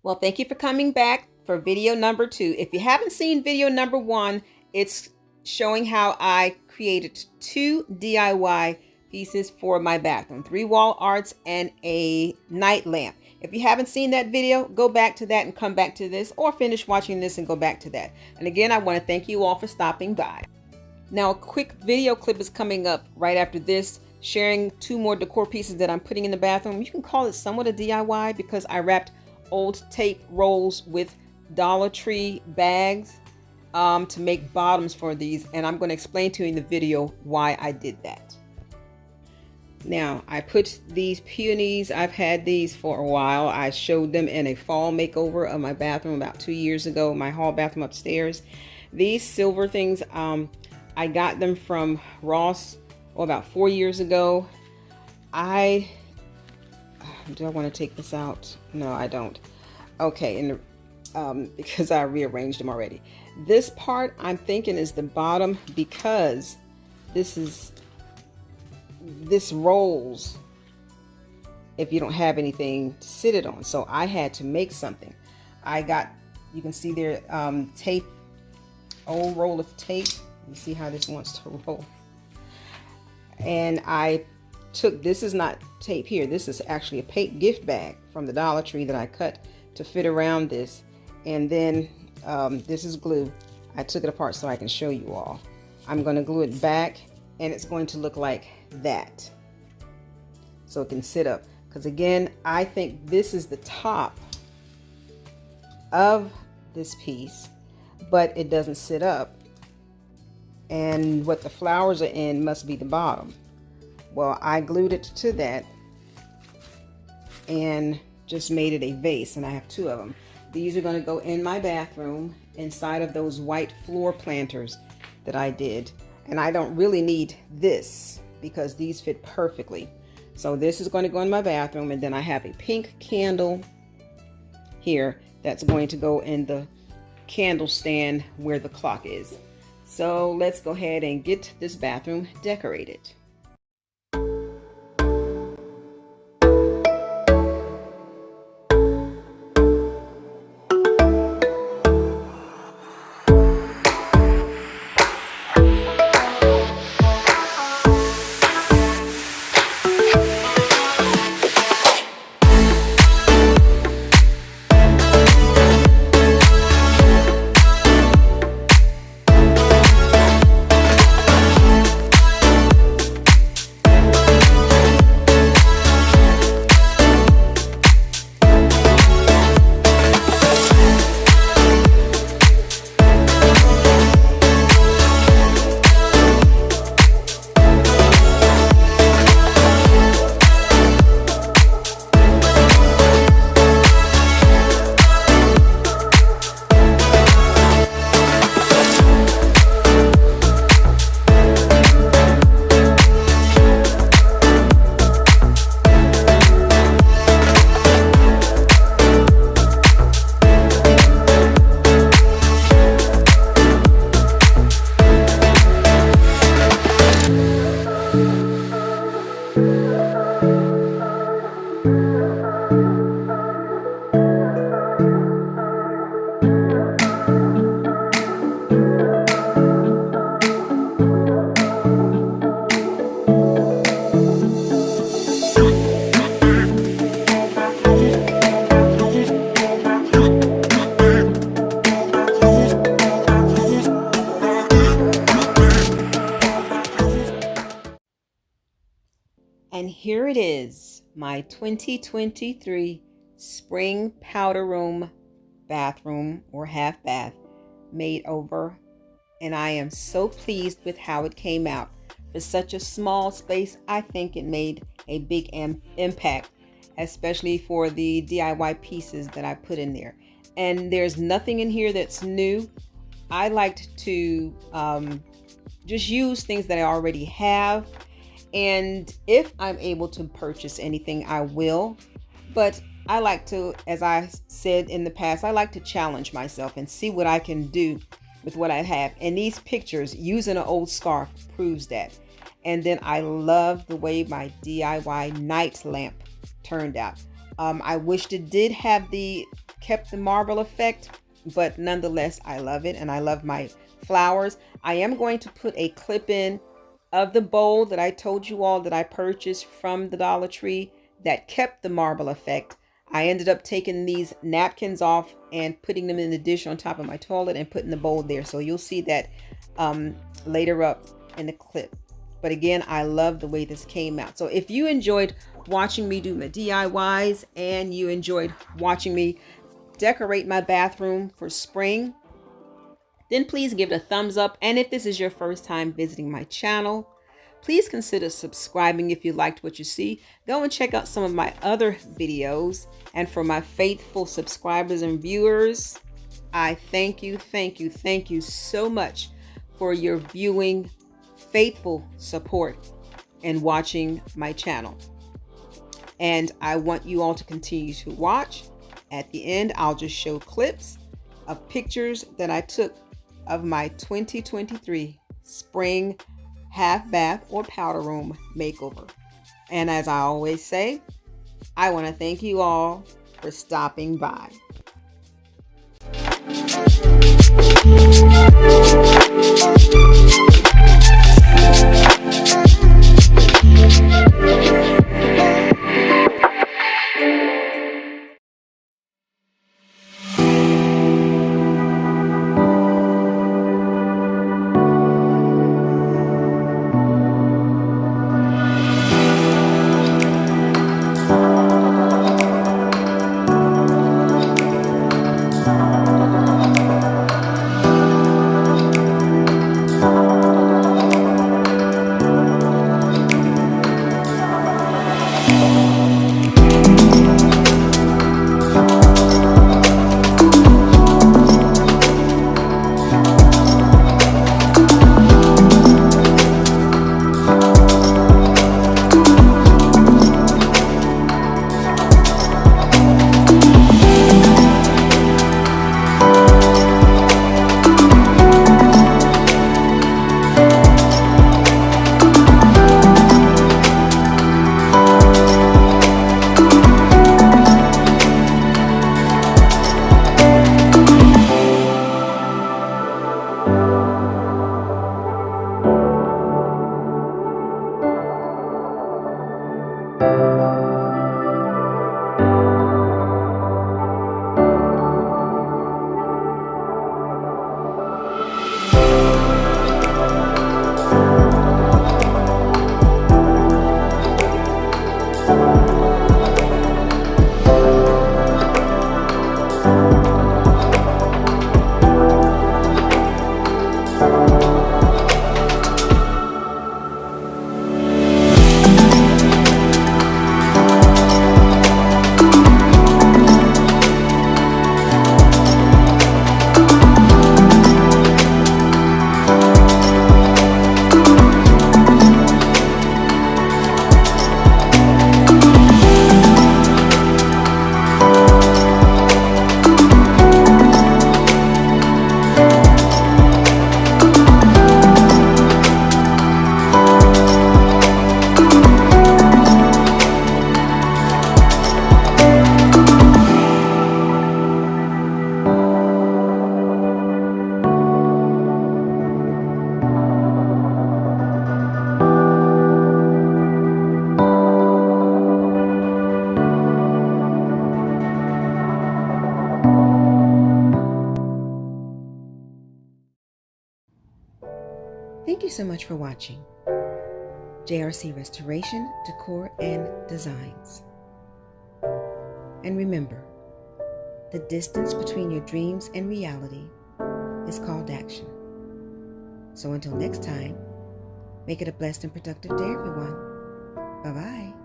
Well, thank you for coming back for video number 2. If you haven't seen video number 1, it's showing how I created 2 DIY pieces for my bathroom, 3 wall arts and a night lamp. If you haven't seen that video, go back to that and come back to this, or finish watching this and go back to that. And again, I want to thank you all for stopping by. Now, a quick video clip is coming up right after this, sharing 2 more decor pieces that I'm putting in the bathroom. You can call it somewhat a DIY because I wrapped old tape rolls with Dollar Tree bags to make bottoms for these, and I'm going to explain to you in the video why I did that. Now, I put these peonies, I've had these for a while. I showed them in a fall makeover of my bathroom about 2 years ago, my hall bathroom upstairs. These silver things, I got them from Ross about 4 years ago. Do I want to take this out? No, I don't. Okay, and because I rearranged them already. This part I'm thinking is the bottom because this rolls if you don't have anything to sit it on. So I had to make something. I got, you can see there, tape, old roll of tape. You see how this wants to roll. And I took, this is not tape here, this is actually a paint gift bag from the Dollar Tree that I cut to fit around this, and then this is glue. I took it apart so I can show you all. I'm going to glue it back and it's going to look like that so it can sit up, because again, I think this is the top of this piece, but it doesn't sit up, and what the flowers are in must be the bottom. Well, I glued it to that and just made it a vase, and I have 2 of them. These are going to go in my bathroom inside of those white floor planters that I did. And I don't really need this because these fit perfectly. So this is going to go in my bathroom, and then I have a pink candle here that's going to go in the candle stand where the clock is. So let's go ahead and get this bathroom decorated. And here it is, my 2023 spring powder room bathroom or half bath made over. And I am so pleased with how it came out. For such a small space, I think it made a big impact, especially for the DIY pieces that I put in there. And there's nothing in here that's new. I liked to just use things that I already have. And if I'm able to purchase anything, I will. But I like to, as I said in the past, I like to challenge myself and see what I can do with what I have. And these pictures using an old scarf proves that. And then I love the way my DIY night lamp turned out. I wished it did have the kept the marble effect, but nonetheless, I love it, and I love my flowers. I am going to put a clip in of the bowl that I told you all that I purchased from the Dollar Tree that kept the marble effect. I ended up taking these napkins off and putting them in the dish on top of my toilet and putting the bowl there. So you'll see that later up in the clip. But again, I love the way this came out. So if you enjoyed watching me do my DIYs and you enjoyed watching me decorate my bathroom for spring, then please give it a thumbs up. And if this is your first time visiting my channel, please consider subscribing if you liked what you see. Go and check out some of my other videos. And for my faithful subscribers and viewers, I thank you so much for your viewing, faithful support, and watching my channel. And I want you all to continue to watch. At the end, I'll just show clips of pictures that I took of my 2023 spring half bath or powder room makeover. And as I always say, I want to thank you all for stopping by. Thank you so much for watching JRC Restoration, Decor, and Designs. And remember, the distance between your dreams and reality is called action. So until next time, make it a blessed and productive day, everyone. Bye-bye.